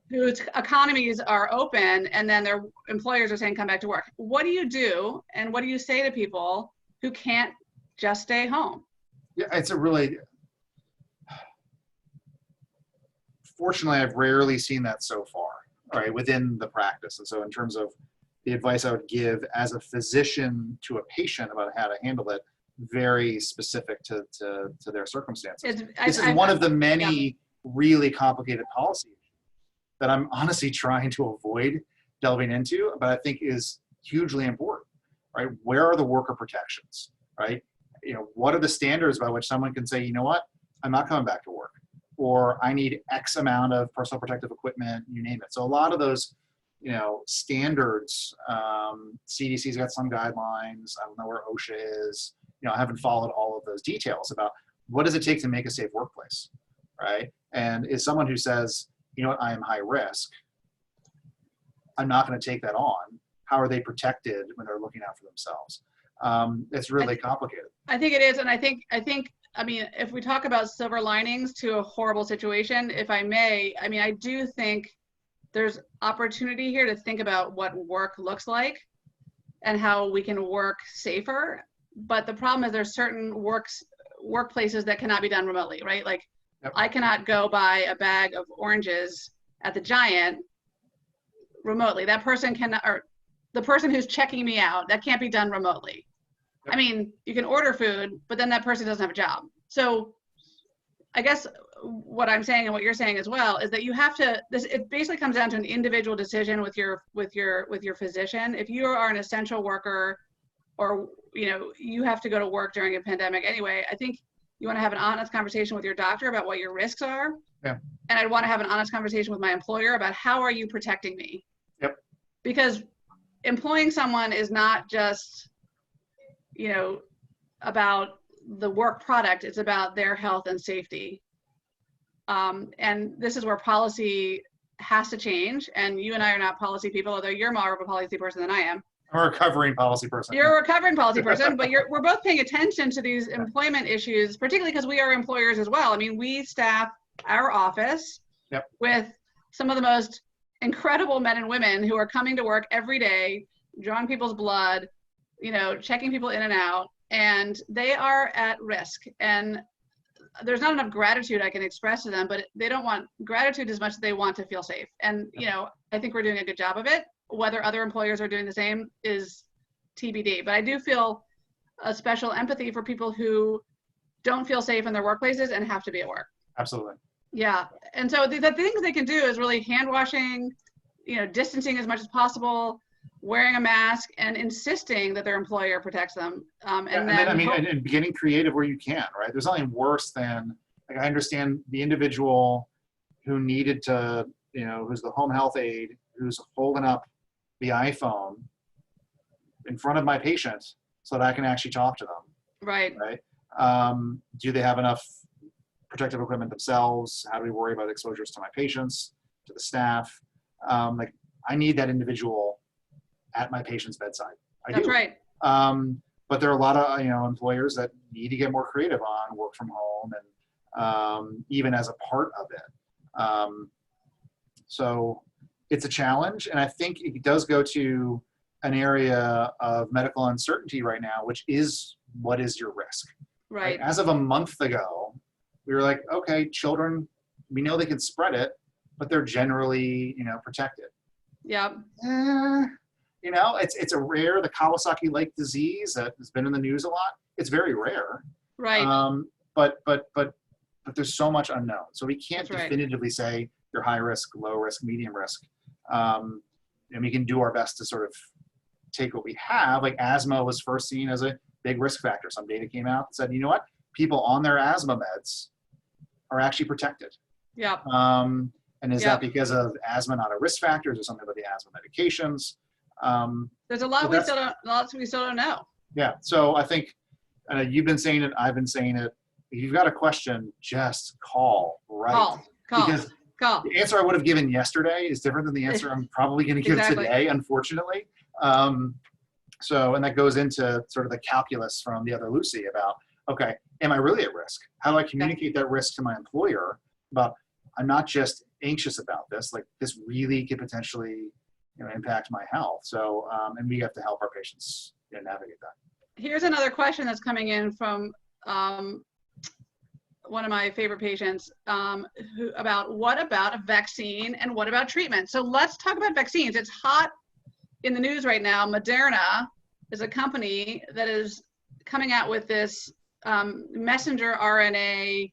S1: whose economies are open, and then their employers are saying, come back to work. What do you do? And what do you say to people who can't just stay home?
S2: Yeah, it's a really, fortunately, I've rarely seen that so far, right, within the practice. And so in terms of the advice I would give as a physician to a patient about how to handle it, very specific to their circumstances. This is one of the many really complicated policy issues that I'm honestly trying to avoid delving into, but I think is hugely important, right? Where are the worker protections, right? You know, what are the standards by which someone can say, you know what, I'm not coming back to work, or I need X amount of personal protective equipment, you name it. So a lot of those, you know, standards, CDC's got some guidelines. I don't know where OSHA is. You know, I haven't followed all of those details about what does it take to make a safe workplace, right? And is someone who says, you know what, I am high risk, I'm not going to take that on. How are they protected when they're looking out for themselves? It's really complicated.
S1: I think it is. And I think, I mean, if we talk about silver linings to a horrible situation, if I may, I mean, I do think there's opportunity here to think about what work looks like and how we can work safer. But the problem is there's certain workplaces that cannot be done remotely, right? Like, I cannot go buy a bag of oranges at the Giant remotely. That person cannot, or the person who's checking me out, that can't be done remotely. I mean, you can order food, but then that person doesn't have a job. So I guess what I'm saying and what you're saying as well is that you have to, it basically comes down to an individual decision with your physician. If you are an essential worker, or, you know, you have to go to work during a pandemic anyway, I think you want to have an honest conversation with your doctor about what your risks are.
S2: Yeah.
S1: And I'd want to have an honest conversation with my employer about how are you protecting me?
S2: Yep.
S1: Because employing someone is not just, you know, about the work product, it's about their health and safety. And this is where policy has to change. And you and I are not policy people, although you're more of a policy person than I am.
S2: I'm a recovering policy person.
S1: You're a recovering policy person, but we're both paying attention to these employment issues, particularly because we are employers as well. I mean, we staff our office with some of the most incredible men and women who are coming to work every day, drawing people's blood, you know, checking people in and out, and they are at risk. And there's not enough gratitude I can express to them, but they don't want gratitude as much as they want to feel safe. And, you know, I think we're doing a good job of it. Whether other employers are doing the same is TBD, but I do feel a special empathy for people who don't feel safe in their workplaces and have to be at work.
S2: Absolutely.
S1: Yeah. And so the things they can do is really hand washing, you know, distancing as much as possible, wearing a mask, and insisting that their employer protects them. And then I mean,
S2: and getting creative where you can, right? There's nothing worse than, like, I understand the individual who needed to, you know, who's the home health aide, who's holding up the iPhone in front of my patient so that I can actually talk to them.
S1: Right.
S2: Right. Do they have enough protective equipment themselves? How do we worry about exposures to my patients, to the staff? Like, I need that individual at my patient's bedside.
S1: That's right.
S2: But there are a lot of, you know, employers that need to get more creative on work from home, and even as a part of it. So it's a challenge, and I think it does go to an area of medical uncertainty right now, which is, what is your risk?
S1: Right.
S2: As of a month ago, we were like, okay, children, we know they can spread it, but they're generally, you know, protected.
S1: Yep.
S2: You know, it's a rare, the Kawasaki-like disease that has been in the news a lot. It's very rare. Right. But there's so much unknown. So we can't definitively say you're high risk, low risk, medium risk. And we can do our best to sort of take what we have. Like, asthma was first seen as a big risk factor. Some data came out that said, you know what, people on their asthma meds are actually protected.
S1: Yeah.
S2: And is that because of asthma not a risk factor? Is there something about the asthma medications?
S1: There's a lot we still don't know.
S2: Yeah. So I think you've been saying it. I've been saying it. If you've got a question, just call. Right. Call. Because the answer I would have given yesterday is different than the answer I'm probably going to give today, unfortunately. So, and that goes into sort of the calculus from the other Lucy about, okay, am I really at risk? How do I communicate that risk to my employer about, I'm not just anxious about this. Like, this really could potentially, impact my health. So, and we have to help our patients navigate that.
S1: Here's another question that's coming in from one of my favorite patients, what about a vaccine and what about treatment? So let's talk about vaccines. It's hot in the news right now. Moderna is a company that is coming out with this messenger RNA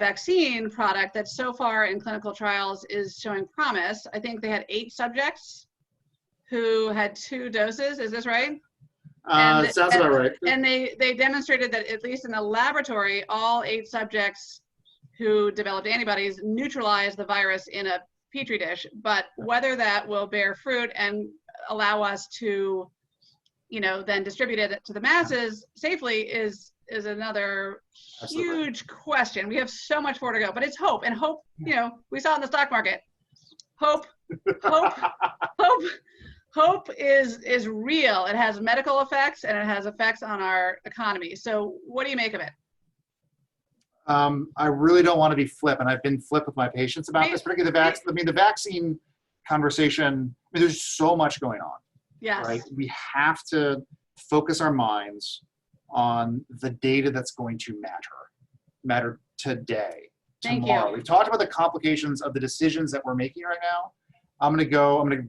S1: vaccine product that so far in clinical trials is showing promise. I think they had 8 subjects who had 2 doses. Is this right?
S2: Sounds about right.
S1: And they demonstrated that, at least in the laboratory, all 8 subjects who developed antibodies neutralized the virus in a petri dish. But whether that will bear fruit and allow us to, then distribute it to the masses safely is another huge question. We have so much more to go, but it's hope. And hope, we saw in the stock market. Hope is real. It has medical effects and it has effects on our economy. So what do you make of it?
S2: I really don't want to be flip, and I've been flip with my patients about this, particularly the vaccine conversation. There's so much going on.
S1: Yes.
S2: Right? We have to focus our minds on the data that's going to matter today, tomorrow. We've talked about the complications of the decisions that we're making right now. I'm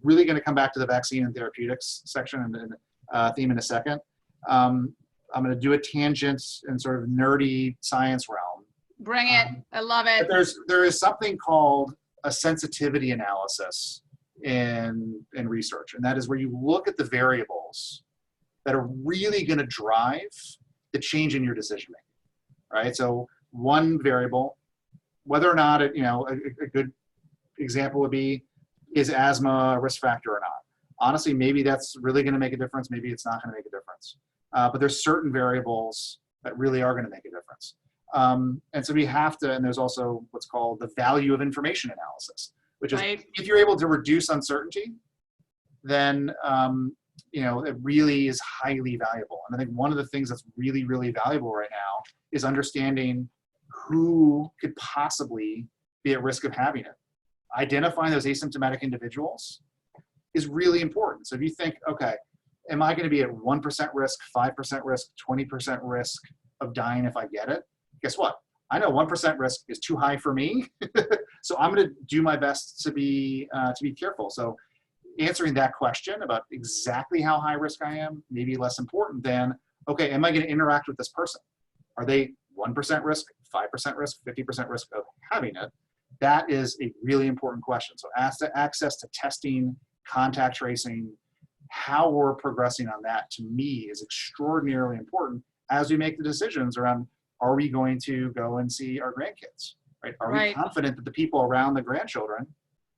S2: really going to come back to the vaccine and therapeutics section and theme in a second. I'm going to do a tangent in sort of nerdy science realm.
S1: Bring it. I love it.
S2: But there is something called a sensitivity analysis in research, and that is where you look at the variables that are really going to drive the change in your decision making, right? So one variable, whether or not a good example would be, is asthma a risk factor or not? Honestly, maybe that's really going to make a difference. Maybe it's not going to make a difference. But there's certain variables that really are going to make a difference. And so we have to, and there's also what's called the value of information analysis, which is if you're able to reduce uncertainty, then it really is highly valuable. And I think one of the things that's really, really valuable right now is understanding who could possibly be at risk of having it. Identifying those asymptomatic individuals is really important. So if you think, okay, am I going to be at 1% risk, 5% risk, 20% risk of dying if I get it? Guess what? I know 1% risk is too high for me. So I'm going to do my best to be careful. So answering that question about exactly how high risk I am may be less important than, okay, am I going to interact with this person? Are they 1% risk, 5% risk, 50% risk of having it? That is a really important question. So access to testing, contact tracing, how we're progressing on that, to me, is extraordinarily important as we make the decisions around, are we going to go and see our grandkids, right? Are we confident that the people around the grandchildren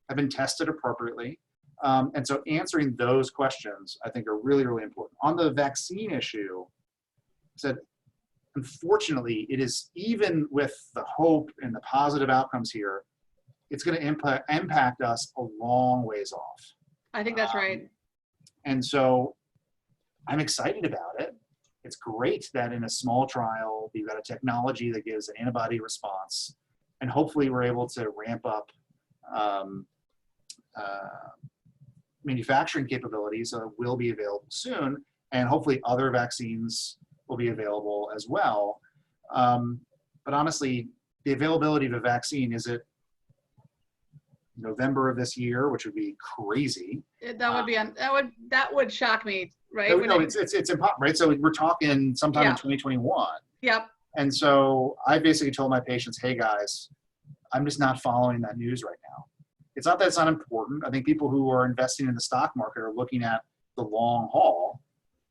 S2: have been tested appropriately? And so answering those questions, I think, are really, really important. On the vaccine issue, I said, unfortunately, it is, even with the hope and the positive outcomes here, it's going to impact us a long ways off.
S1: I think that's right.
S2: And so I'm excited about it. It's great that in a small trial, we've got a technology that gives an antibody response, and hopefully we're able to ramp up manufacturing capabilities, so it will be available soon, and hopefully other vaccines will be available as well. But honestly, the availability of a vaccine, is it November of this year, which would be crazy? That would shock me, right? No, it's impossible, right? So we're talking sometime in 2021.
S1: Yep.
S2: And so I basically told my patients, hey guys, I'm just not following that news right now. It's not that it's not important. I think people who are investing in the stock market are looking at the long haul.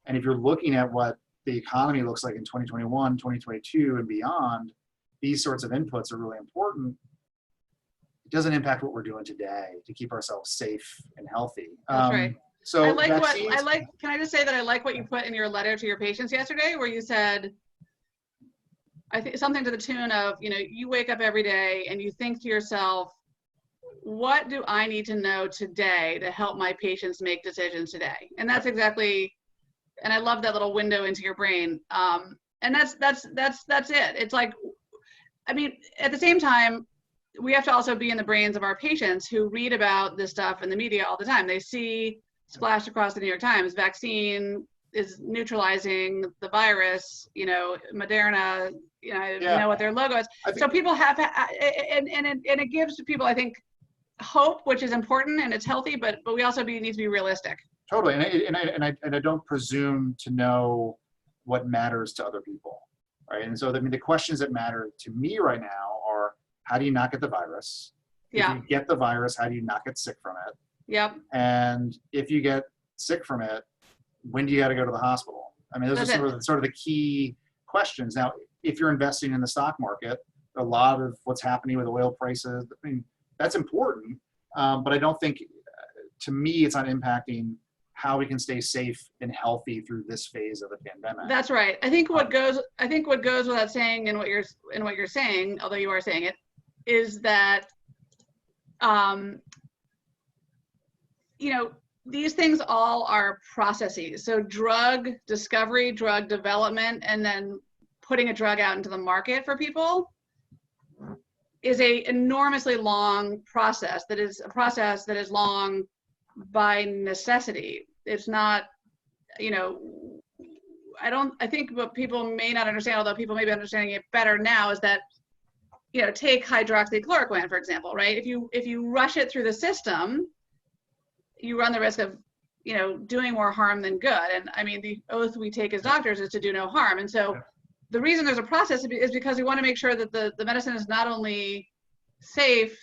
S2: And if you're looking at what the economy looks like in 2021, 2022, and beyond, these sorts of inputs are really important. It doesn't impact what we're doing today to keep ourselves safe and healthy.
S1: That's right.
S2: So
S1: can I just say that I like what you put in your letter to your patients yesterday, where you said, I think something to the tune of, you wake up every day and you think to yourself, what do I need to know today to help my patients make decisions today? And that's exactly, and I love that little window into your brain. And that's it. It's like, I mean, at the same time, we have to also be in the brains of our patients who read about this stuff in the media all the time. They see splashed across the New York Times, vaccine is neutralizing the virus, Moderna, know what their logo is. So people have, and it gives people, I think, hope, which is important and it's healthy, but we also need to be realistic.
S2: Totally, and I don't presume to know what matters to other people, right? And so, the questions that matter to me right now are, how do you not get the virus? If you get the virus, how do you not get sick from it?
S1: Yep.
S2: And if you get sick from it, when do you got to go to the hospital? I mean, those are sort of the key questions. Now, if you're investing in the stock market, a lot of what's happening with oil prices, I mean, that's important, but I don't think, to me, it's not impacting how we can stay safe and healthy through this phase of the pandemic.
S1: That's right. I think what goes without saying, and what you're saying, although you are saying it, is that these things all are processes. So drug discovery, drug development, and then putting a drug out into the market for people is a enormously long process that is long by necessity. It's not, I think what people may not understand, although people may be understanding it better now, is that, take hydroxychloroquine, for example, right? If you rush it through the system, you run the risk of, doing more harm than good. And I mean, the oath we take as doctors is to do no harm. And so the reason there's a process is because we want to make sure that the medicine is not only safe,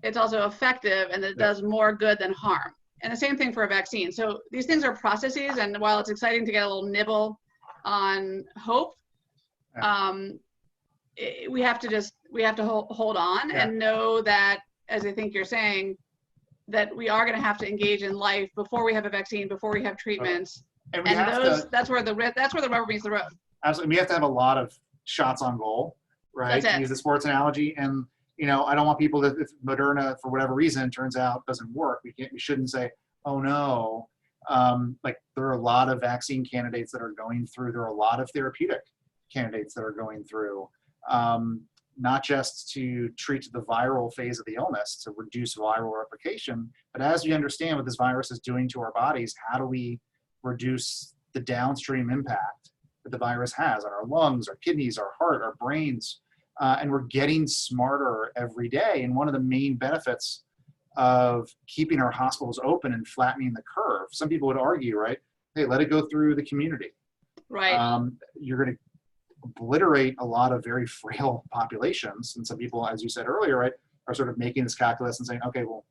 S1: it's also effective, and it does more good than harm. And the same thing for a vaccine. So these things are processes, and while it's exciting to get a little nibble on hope, we have to hold on and know that, as I think you're saying, that we are going to have to engage in life before we have a vaccine, before we have treatments,
S2: and
S1: that's where the rubber meets the road.
S2: Absolutely, we have to have a lot of shots on goal, right? To use the sports analogy, and I don't want people that, if Moderna, for whatever reason, turns out doesn't work, we shouldn't say, oh no. Like, there are a lot of vaccine candidates that are going through. There are a lot of therapeutic candidates that are going through, not just to treat the viral phase of the illness, to reduce viral replication, but as we understand what this virus is doing to our bodies, how do we reduce the downstream impact that the virus has on our lungs, our kidneys, our heart, our brains? And we're getting smarter every day. And one of the main benefits of keeping our hospitals open and flattening the curve, some people would argue, right? Hey, let it go through the community.
S1: Right.
S2: You're going to obliterate a lot of very frail populations. And some people, as you said earlier, right, are sort of making this calculus and saying, okay, well,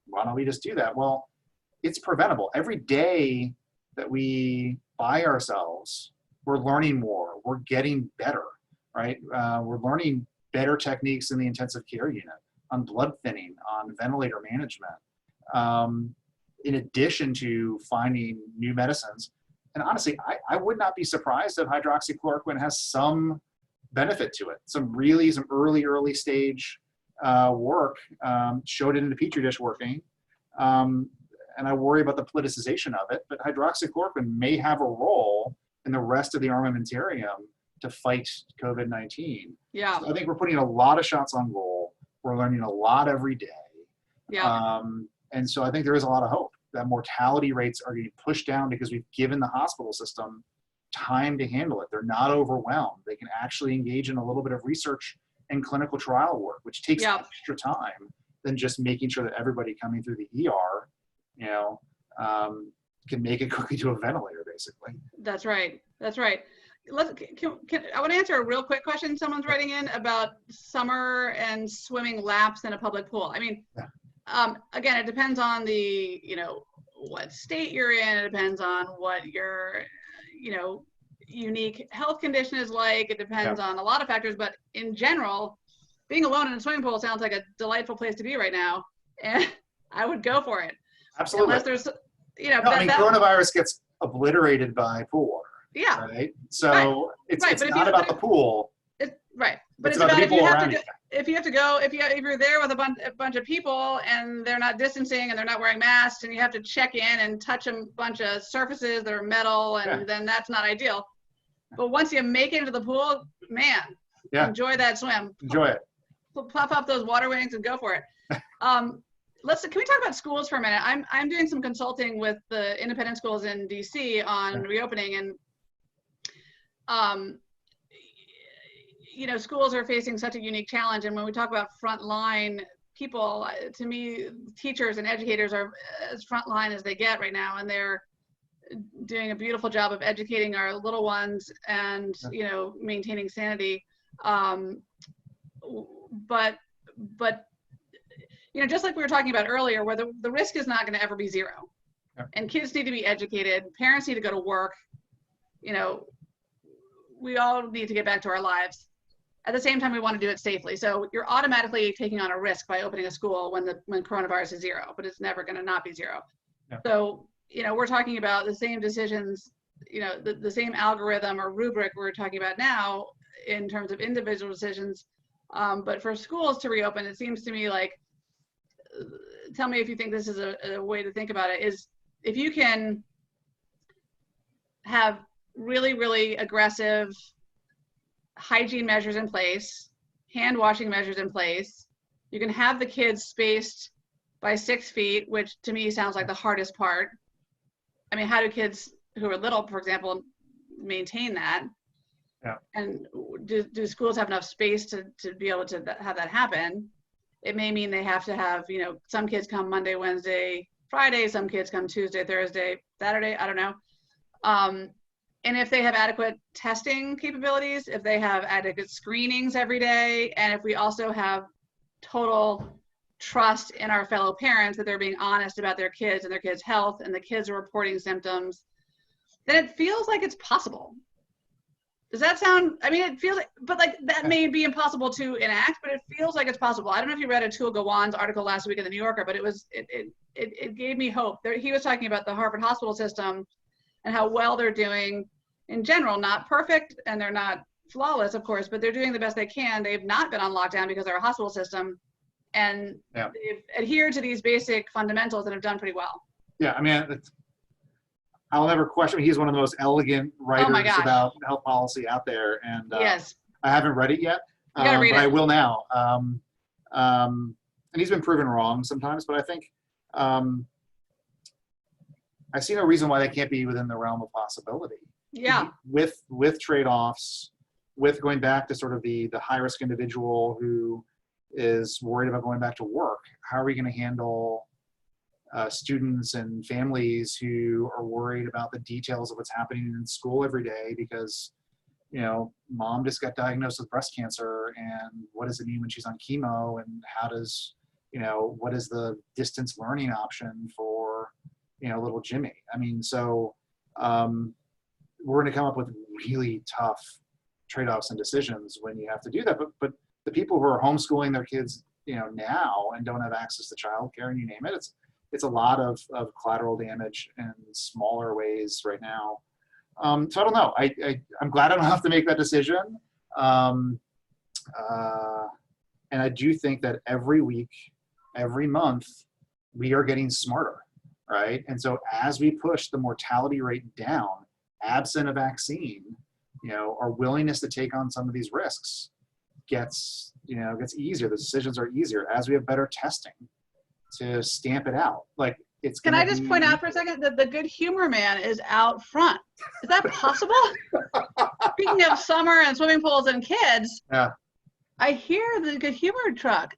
S2: why don't we just do that? Well, it's preventable. Every day that we by ourselves, we're learning more, we're getting better, right? We're learning better techniques in the intensive care unit, on blood thinning, on ventilator management, in addition to finding new medicines. And honestly, I would not be surprised if hydroxychloroquine has some benefit to it. Some early stage work showed it in the Petri dish working. And I worry about the politicization of it, but hydroxychloroquine may have a role in the rest of the armamentarium to fight COVID-19.
S1: Yeah.
S2: So I think we're putting a lot of shots on goal. We're learning a lot every day.
S1: Yeah.
S2: And so I think there is a lot of hope that mortality rates are getting pushed down because we've given the hospital system time to handle it. They're not overwhelmed. They can actually engage in a little bit of research and clinical trial work, which takes extra time than just making sure that everybody coming through the ER, can make it quickly to a ventilator, basically.
S1: That's right. That's right. I want to answer a real quick question someone's writing in about summer and swimming laps in a public pool. I mean, again, it depends on the, what state you're in. It depends on what your, unique health condition is like. It depends on a lot of factors, but in general, being alone in a swimming pool sounds like a delightful place to be right now. And I would go for it.
S2: Absolutely.
S1: Unless there's,
S2: coronavirus gets obliterated by pool water.
S1: Yeah.
S2: Right. So it's not about the pool.
S1: Right. But
S2: it's about if you're
S1: there with a bunch of people and they're not distancing and they're not wearing masks and you have to check in and touch a bunch of surfaces that are metal, and then that's not ideal. But once you make it into the pool, man, enjoy that swim.
S2: Enjoy it.
S1: puff up those water wings and go for it. Can we talk about schools for a minute? I'm doing some consulting with the independent schools in DC on reopening, and schools are facing such a unique challenge. And when we talk about frontline people, to me, teachers and educators are as frontline as they get right now, and they're doing a beautiful job of educating our little ones and maintaining sanity. But just like we were talking about earlier, where the risk is not going to ever be zero, and kids need to be educated, parents need to go to work, we all need to get back to our lives. At the same time, we want to do it safely. So you're automatically taking on a risk by opening a school when coronavirus is zero, but it's never going to not be zero. Yeah. So, we're talking about the same decisions, the same algorithm or rubric we're talking about now in terms of individual decisions. But for schools to reopen, it seems to me like, tell me if you think this is a way to think about it, is if you can have really, really aggressive hygiene measures in place, hand washing measures in place, you can have the kids spaced by 6 feet, which to me sounds like the hardest part. I mean, how do kids who are little, for example, maintain that? Yeah. And do schools have enough space to be able to have that happen? It may mean they have to have, some kids come Monday, Wednesday, Friday, some kids come Tuesday, Thursday, Saturday, I don't know. And if they have adequate testing capabilities, if they have adequate screenings every day, and if we also have total trust in our fellow parents that they're being honest about their kids and their kids' health, and the kids are reporting symptoms, then it feels like it's possible. Does that sound, it feels like, but like that may be impossible to enact, but it feels like it's possible. I don't know if you read Atul Gawan's article last week in the New Yorker, but it gave me hope. He was talking about the Harvard hospital system and how well they're doing in general, not perfect, and they're not flawless, of course, but they're doing the best they can. They've not been on lockdown because they're a hospital system, and they've adhered to these basic fundamentals and have done pretty well.
S2: Yeah, I'll never question. He's one of the most elegant writers about health policy out there, and yes. I haven't read it yet, but I will now. And he's been proven wrong sometimes, but I think I see no reason why that can't be within the realm of possibility.
S1: Yeah.
S2: With trade-offs, with going back to sort of the high-risk individual who is worried about going back to work. How are we going to handle students and families who are worried about the details of what's happening in school every day because, mom just got diagnosed with breast cancer, and what does it mean when she's on chemo, and how does, what is the distance learning option for, little Jimmy? We're going to come up with really tough trade-offs and decisions when you have to do that. But the people who are homeschooling their kids, now and don't have access to childcare, and you name it, it's a lot of collateral damage in smaller ways right now. So I don't know. I'm glad I don't have to make that decision. And I do think that every week, every month, we are getting smarter, right? And so as we push the mortality rate down, absent a vaccine, our willingness to take on some of these risks gets easier. The decisions are easier as we have better testing to stamp it out. Like it's.
S1: Can I just point out for a second that the Good Humor Man is out front? Is that possible? Speaking of summer and swimming pools and kids,
S2: yeah,
S1: I hear the Good Humor truck.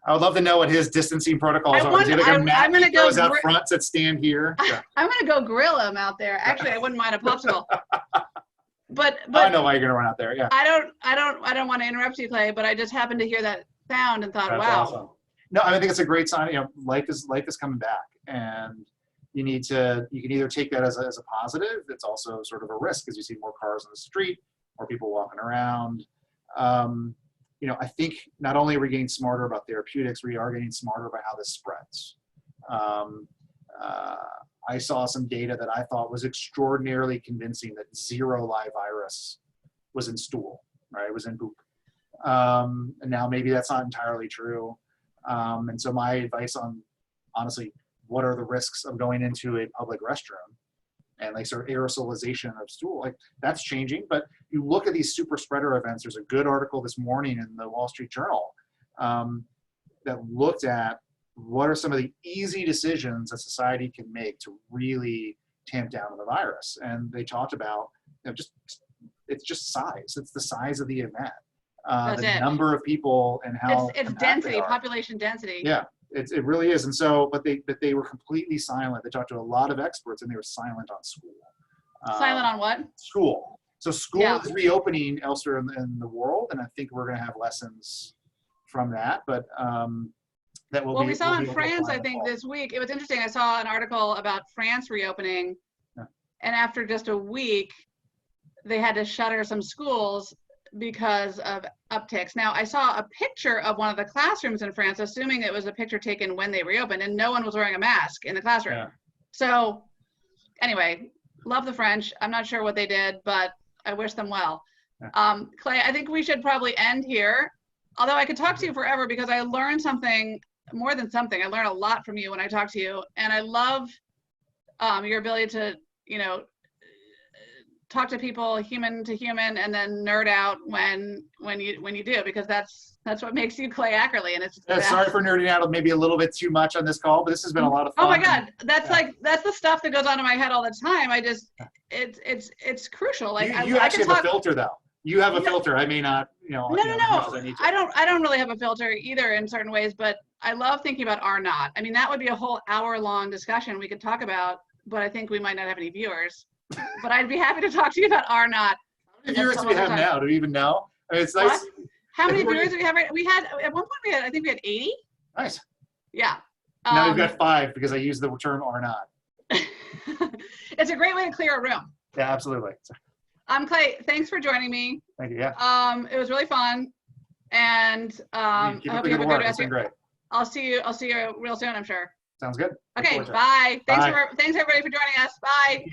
S2: I would love to know what his distancing protocols are. Is he like a mat he throws out front that stand here? Yeah.
S1: I'm going to go grill him out there. Actually, I wouldn't mind a popsicle. But
S2: I know why you're going to run out there. Yeah.
S1: I don't want to interrupt you, Clay, but I just happened to hear that sound and thought,
S2: that's
S1: wow.
S2: Awesome. No, I think it's a great sign. Life is coming back, and you can either take that as a positive. It's also sort of a risk as you see more cars on the street, more people walking around. I think not only are we getting smarter about therapeutics, we are getting smarter about how this spreads. I saw some data that I thought was extraordinarily convincing that 0 live virus was in stool, right? It was in poop. And now maybe that's not entirely true. And so my advice on, honestly, what are the risks of going into a public restroom and like sort of aerosolization of stool, like that's changing. But you look at these super spreader events. There's a good article this morning in the Wall Street Journal that looked at what are some of the easy decisions that society can make to really tamp down the virus. And they talked about, it's just size. It's the size of the event, the number of people, and how
S1: it's density, population density.
S2: Yeah, it really is. And so, but they were completely silent. They talked to a lot of experts, and they were silent on school.
S1: Silent on what?
S2: School. So school is reopening elsewhere in the world, and I think we're going to have lessons from that. But that will be.
S1: Well, we saw in France, I think, this week. It was interesting. I saw an article about France reopening, and after just a week, they had to shutter some schools because of upticks. Now, I saw a picture of one of the classrooms in France, assuming it was a picture taken when they reopened, and no one was wearing a mask in the classroom. Yeah. So anyway, love the French. I'm not sure what they did, but I wish them well. Yeah. Clay, I think we should probably end here. Although I could talk to you forever because I learned something, more than something. I learned a lot from you when I talk to you. And I love your ability to, talk to people human to human and then nerd out when you do, because that's what makes you Clay Ackerly. And it's
S2: sorry for nerding out maybe a little bit too much on this call, but this has been a lot of fun.
S1: Oh my God, that's that's the stuff that goes on in my head all the time. I just it's crucial. Like
S2: you actually have a filter though. You have a filter. I may not, No.
S1: I don't really have a filter either in certain ways, but I love thinking about R naught. I mean, that would be a whole hour-long discussion we could talk about, but I think we might not have any viewers. But I'd be happy to talk to you about R naught.
S2: How many viewers do we have now? Do we even know? I mean, it's nice.
S1: What? How many viewers do we have? We had at one point I think we had 80.
S2: Nice.
S1: Yeah.
S2: Now we've got 5 because I used the term R naught.
S1: It's a great way to clear a room.
S2: Yeah, absolutely.
S1: Clay, thanks for joining me.
S2: Thank you. Yeah.
S1: It was really fun, and I hope you have a good rest of your. I'll see you real soon, I'm sure.
S2: Sounds good.
S1: Okay. Bye. Thanks everybody for joining us. Bye.